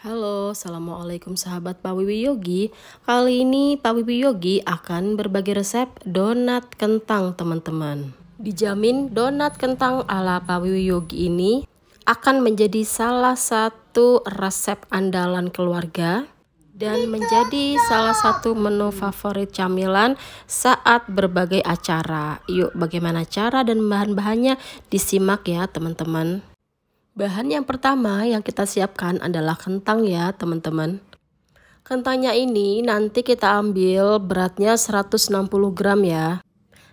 Halo, Assalamualaikum sahabat Pak Wiwi Yogi. Kali ini Pak Wiwi Yogi akan berbagi resep donat kentang teman-teman. Dijamin donat kentang ala Pak Wiwi Yogi ini akan menjadi salah satu resep andalan keluarga dan menjadi salah satu menu favorit camilan saat berbagai acara. Yuk, bagaimana cara dan bahan-bahannya disimak ya teman-teman. Bahan yang pertama yang kita siapkan adalah kentang ya teman-teman. Kentangnya ini nanti kita ambil beratnya 160 gram ya.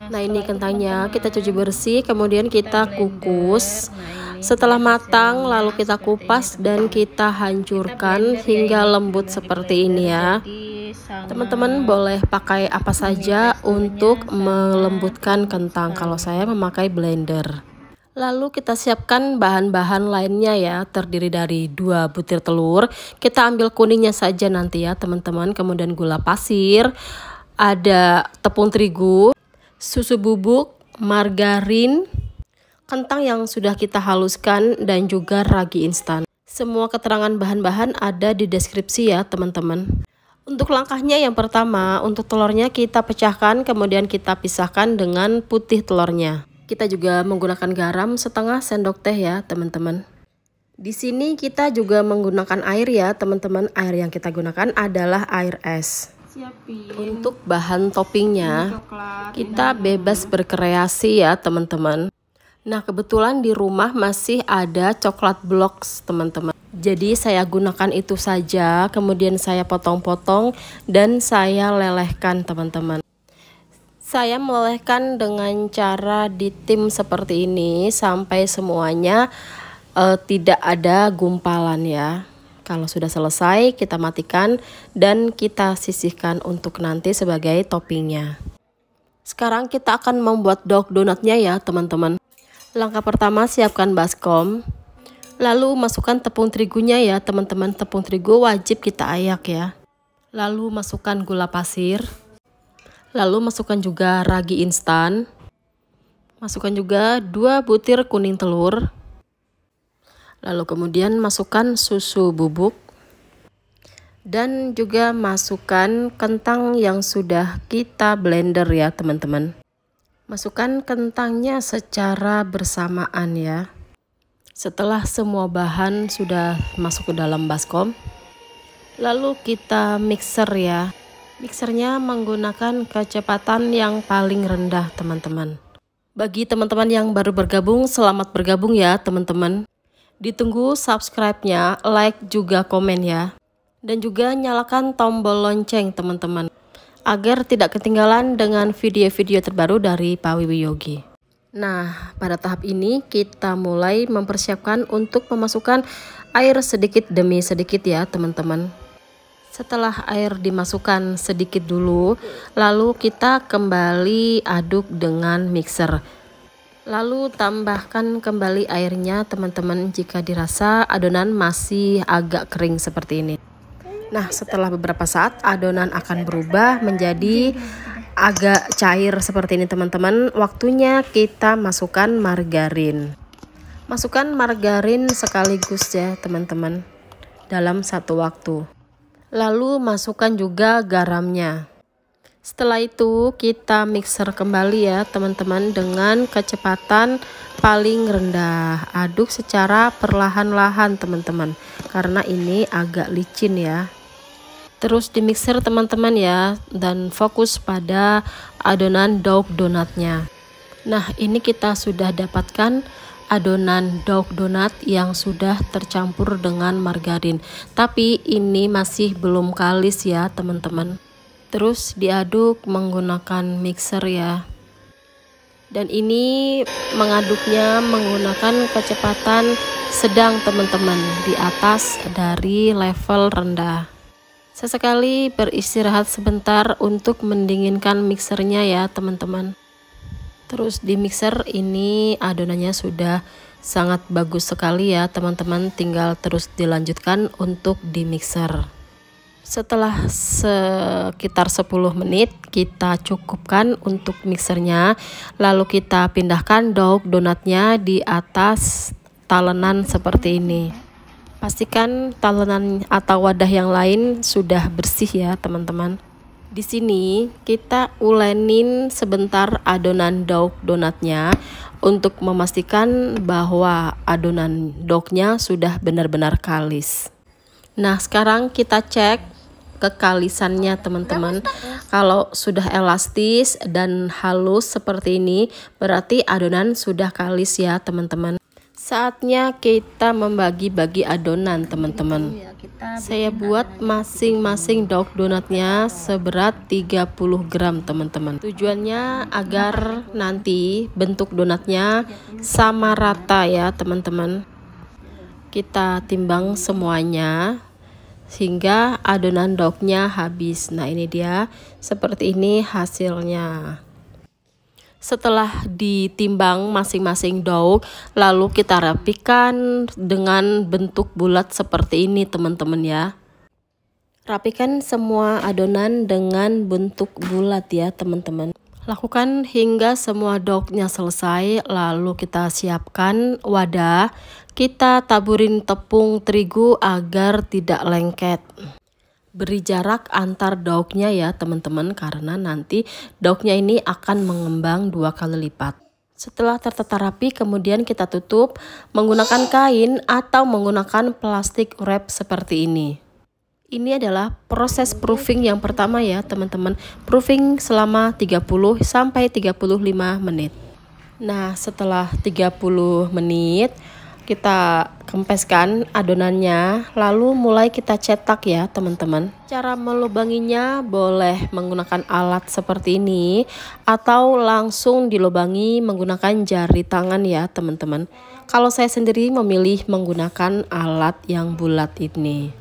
Nah ini kentangnya kita cuci bersih, kemudian kita kukus. Setelah matang lalu kita kupas dan kita hancurkan hingga lembut seperti ini ya. Teman-teman boleh pakai apa saja untuk melembutkan kentang. Kalau saya memakai blender. Lalu kita siapkan bahan-bahan lainnya ya, terdiri dari 2 butir telur. Kita ambil kuningnya saja nanti ya teman-teman. Kemudian gula pasir, ada tepung terigu, susu bubuk, margarin, kentang yang sudah kita haluskan, dan juga ragi instan. Semua keterangan bahan-bahan ada di deskripsi ya teman-teman. Untuk langkahnya yang pertama, untuk telurnya kita pecahkan, kemudian kita pisahkan dengan putih telurnya. Kita juga menggunakan garam setengah sendok teh ya teman-teman. Di sini kita juga menggunakan air ya teman-teman. Air yang kita gunakan adalah air es. Untuk bahan toppingnya kita bebas berkreasi ya teman-teman. Nah kebetulan di rumah masih ada coklat blocks teman-teman. Jadi saya gunakan itu saja, kemudian saya potong-potong dan saya lelehkan teman-teman. Saya melelehkan dengan cara ditim seperti ini sampai semuanya tidak ada gumpalan ya. Kalau sudah selesai kita matikan dan kita sisihkan untuk nanti sebagai toppingnya. Sekarang kita akan membuat donatnya ya teman-teman. Langkah pertama siapkan baskom. Lalu masukkan tepung terigunya ya teman-teman. Tepung terigu wajib kita ayak ya. Lalu masukkan gula pasir. Lalu masukkan juga ragi instan. Masukkan juga 2 butir kuning telur. Lalu kemudian masukkan susu bubuk. Dan juga masukkan kentang yang sudah kita blender ya teman-teman. Masukkan kentangnya secara bersamaan ya. Setelah semua bahan sudah masuk ke dalam baskom, lalu kita mixer ya. Mixernya menggunakan kecepatan yang paling rendah teman-teman. Bagi teman-teman yang baru bergabung, selamat bergabung ya teman-teman. Ditunggu subscribe-nya, like juga komen ya. Dan juga nyalakan tombol lonceng teman-teman, agar tidak ketinggalan dengan video-video terbaru dari Pak Wiwi Yogi. Nah, pada tahap ini kita mulai mempersiapkan untuk memasukkan air sedikit demi sedikit ya teman-teman. Setelah air dimasukkan sedikit dulu, lalu kita kembali aduk dengan mixer. Lalu tambahkan kembali airnya teman-teman jika dirasa adonan masih agak kering seperti ini. Nah, setelah beberapa saat adonan akan berubah menjadi agak cair seperti ini teman-teman. Waktunya kita masukkan margarin. Masukkan margarin sekaligus ya teman-teman dalam satu waktu. Lalu masukkan juga garamnya. Setelah itu kita mixer kembali ya teman-teman dengan kecepatan paling rendah. Aduk secara perlahan-lahan teman-teman, karena ini agak licin ya. Terus di mixer teman-teman ya, dan fokus pada adonan daug donatnya. Nah ini kita sudah dapatkan adonan daug donat yang sudah tercampur dengan margarin, tapi ini masih belum kalis ya teman-teman. Terus diaduk menggunakan mixer ya. Dan ini mengaduknya menggunakan kecepatan sedang teman-teman, di atas dari level rendah. Sesekali beristirahat sebentar untuk mendinginkan mixernya ya teman-teman. Terus di mixer ini adonannya sudah sangat bagus sekali ya teman-teman, tinggal terus dilanjutkan untuk di mixer. Setelah sekitar 10 menit kita cukupkan untuk mixernya, lalu kita pindahkan daug donatnya di atas talenan seperti ini. Pastikan talenan atau wadah yang lain sudah bersih ya teman-teman. Di sini kita ulenin sebentar adonan dauk donatnya untuk memastikan bahwa adonan dauknya sudah benar-benar kalis. Nah, sekarang kita cek kekalisannya teman-teman. Kalau sudah elastis dan halus seperti ini, berarti adonan sudah kalis ya teman-teman. Saatnya kita membagi-bagi adonan teman-teman. Saya buat masing-masing dauk donatnya seberat 30 gram teman-teman. Tujuannya agar nanti bentuk donatnya sama rata ya teman-teman. Kita timbang semuanya sehingga adonan dauknya habis. Nah, ini dia, seperti ini hasilnya. Setelah ditimbang masing-masing dauk, lalu kita rapikan dengan bentuk bulat seperti ini teman-teman ya. Rapikan semua adonan dengan bentuk bulat ya teman-teman. Lakukan hingga semua dauknya selesai, lalu kita siapkan wadah. Kita taburin tepung terigu agar tidak lengket. Beri jarak antar dauknya ya teman-teman, karena nanti dauknya ini akan mengembang 2 kali lipat. Setelah tertata rapi, kemudian kita tutup menggunakan kain atau menggunakan plastik wrap seperti ini. Ini adalah proses proofing yang pertama ya teman-teman. Proofing selama 30 sampai 35 menit. Nah, setelah 30 menit kita kempeskan adonannya, lalu mulai kita cetak ya teman-teman. Cara melubanginya boleh menggunakan alat seperti ini atau langsung dilubangi menggunakan jari tangan ya teman-teman. Kalau saya sendiri memilih menggunakan alat yang bulat ini.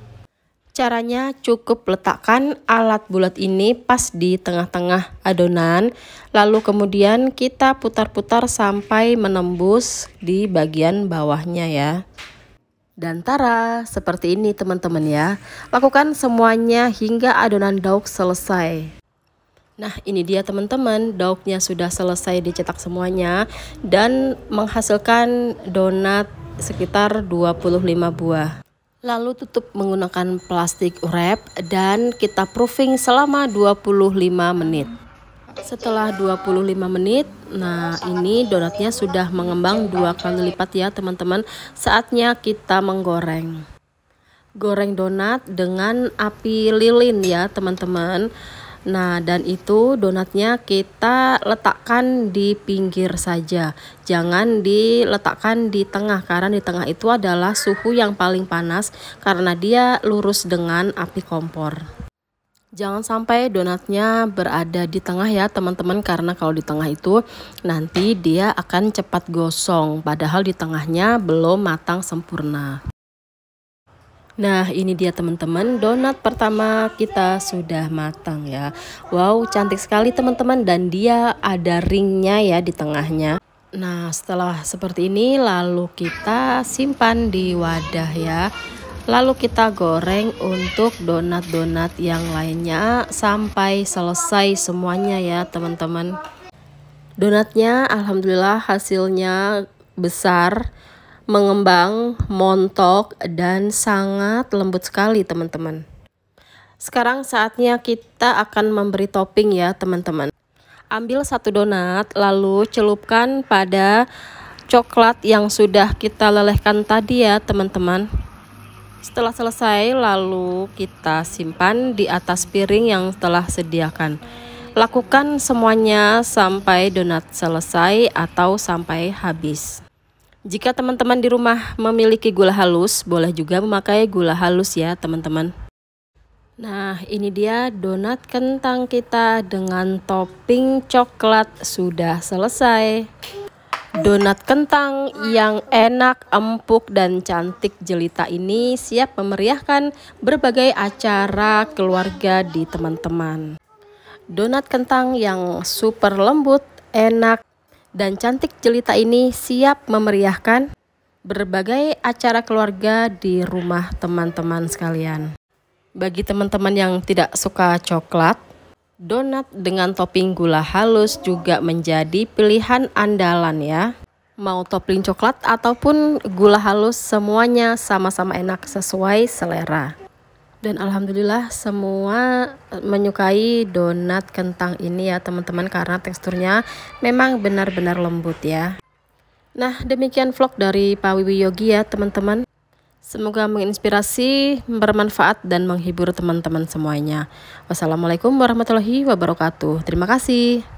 Caranya cukup letakkan alat bulat ini pas di tengah-tengah adonan, lalu kemudian kita putar-putar sampai menembus di bagian bawahnya ya. Dan tara, seperti ini teman-teman ya. Lakukan semuanya hingga adonan dauk selesai. Nah, ini dia teman-teman, dauknya sudah selesai dicetak semuanya dan menghasilkan donat sekitar 25 buah. Lalu tutup menggunakan plastik wrap dan kita proofing selama 25 menit. Setelah 25 menit, nah ini donatnya sudah mengembang 2 kali lipat ya teman-teman. Saatnya kita menggoreng. Goreng donat dengan api lilin ya teman-teman. Nah, dan itu donatnya kita letakkan di pinggir saja. Jangan diletakkan di tengah, karena di tengah itu adalah suhu yang paling panas karena dia lurus dengan api kompor. Jangan sampai donatnya berada di tengah ya teman-teman, karena kalau di tengah itu nanti dia akan cepat gosong, padahal di tengahnya belum matang sempurna. Nah, ini dia teman-teman, donat pertama kita sudah matang ya. Wow, cantik sekali teman-teman, dan dia ada ringnya ya di tengahnya. Nah, setelah seperti ini lalu kita simpan di wadah ya. Lalu kita goreng untuk donat-donat yang lainnya sampai selesai semuanya ya teman-teman. Donatnya alhamdulillah hasilnya besar, mengembang, montok, dan sangat lembut sekali teman-teman. Sekarang saatnya kita akan memberi topping ya teman-teman. Ambil satu donat, lalu celupkan pada coklat yang sudah kita lelehkan tadi ya teman-teman. Setelah selesai, lalu kita simpan di atas piring yang telah sediakan. Lakukan semuanya sampai donat selesai atau sampai habis. Jika teman-teman di rumah memiliki gula halus, boleh juga memakai gula halus ya teman-teman. Nah, ini dia donat kentang kita dengan topping coklat sudah selesai. Donat kentang yang enak, empuk, dan cantik jelita ini siap memeriahkan berbagai acara keluarga di teman-teman. Donat kentang yang super lembut, enak, dan cantik jelita ini siap memeriahkan berbagai acara keluarga di rumah teman-teman sekalian. Bagi teman-teman yang tidak suka coklat, donat dengan topping gula halus juga menjadi pilihan andalan ya. Mau topping coklat ataupun gula halus, semuanya sama-sama enak sesuai selera. Dan alhamdulillah semua menyukai donat kentang ini ya teman-teman, karena teksturnya memang benar-benar lembut ya. Nah, demikian vlog dari Pak Wiwi Yogi ya teman-teman. Semoga menginspirasi, bermanfaat, dan menghibur teman-teman semuanya. Wassalamualaikum warahmatullahi wabarakatuh. Terima kasih.